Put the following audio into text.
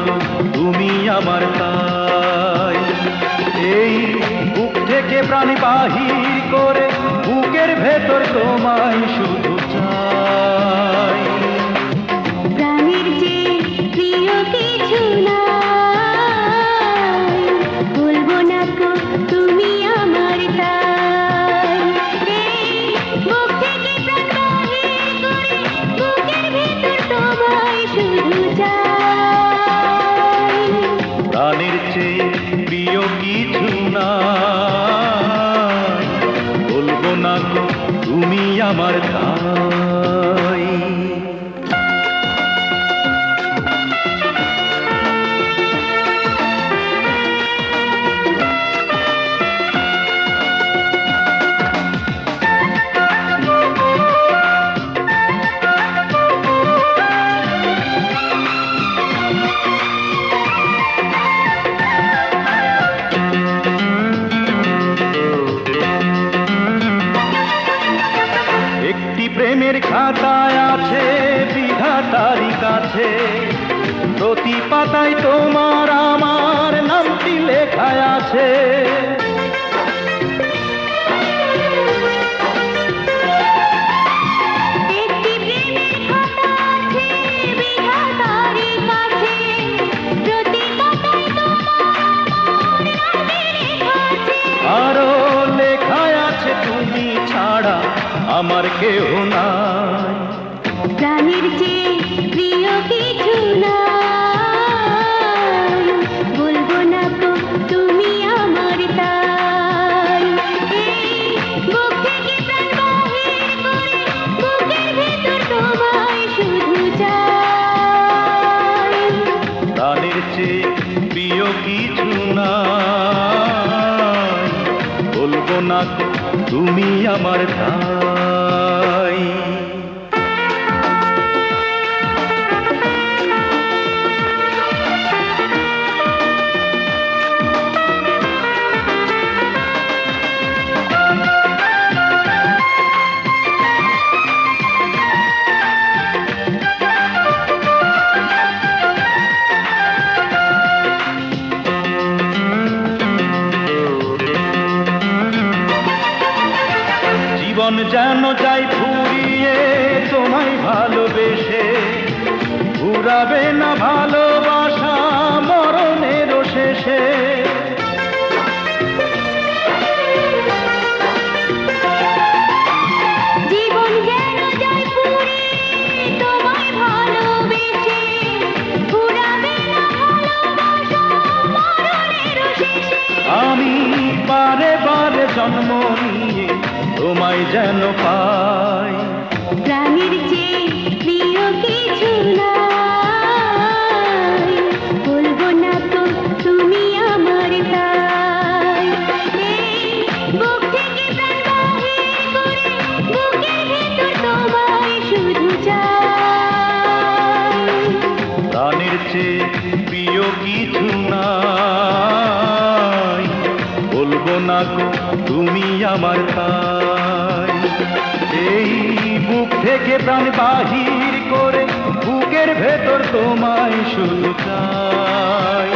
কো তুমি আমার তাই। এই বুক থেকে প্রাণ বাহির করে বুকের ভেতর তোমায় শুধু চাই। প্রাণের যে প্রিয় কিছু নাই, বলবো না কো তুমি আমার তাই। বুক থেকে প্রাণ বাহির করে বুকের ভেতর তোমায় শুধু চাই। প্রাণের চেয়ে প্রিয় কিছু নাই, বলবো না গো তুমি আমার তাই। একটি প্রেমের খাতায় আছে বিধাতারই কাছে, প্রতি পাতায় তোমার আমার নামটি লেখা আছে। একটি প্রেমের খাতা আছে বিধাতারই কাছে, প্রতি পাতায় তোমার নামটি লেখা আছে। আরো লেখা আছে তুমি ছাড়া আমার কেউ নাই। প্রাণের চেয়ে প্রিয় কিছু নাই, বলবো না কো তুমি আমার তাই। বুক থেকে প্রাণ বাহির করে বুকের ভেতর তোমায় শুধু চাই। প্রাণের চেয়ে প্রিয় কিছু নাই, বলবো না গো তুমি আমার তাই। জীবন যেন যাই ফুরিয়ে তোমায় ভালোবেসে, ঘুরাবে না ভালোবাসা মরণের শেষে। জীবন যেন যায় পুড়িয়ে তোমায় ভালোবেসে, ফুরাবে না ভালোবাসা মরণের শেষে। আমি বারে বারে জন্ম নিয়ে তোমায় যেন পাই। প্রাণের চেয়ে প্রিয় কিছু নাই, বলবো না তো তুমি আমার তাই। বুক থেকে প্রাণ বাহির করে বুকের ভেতর তোমায় শুধু চাই। প্রাণের চেয়ে প্রিয় কিছু নাই, বলবো না গো তুমি আমার তাই। এই বুক থেকে প্রাণ বাহির করে বুকের ভেতর তোমায় শুধু চাই।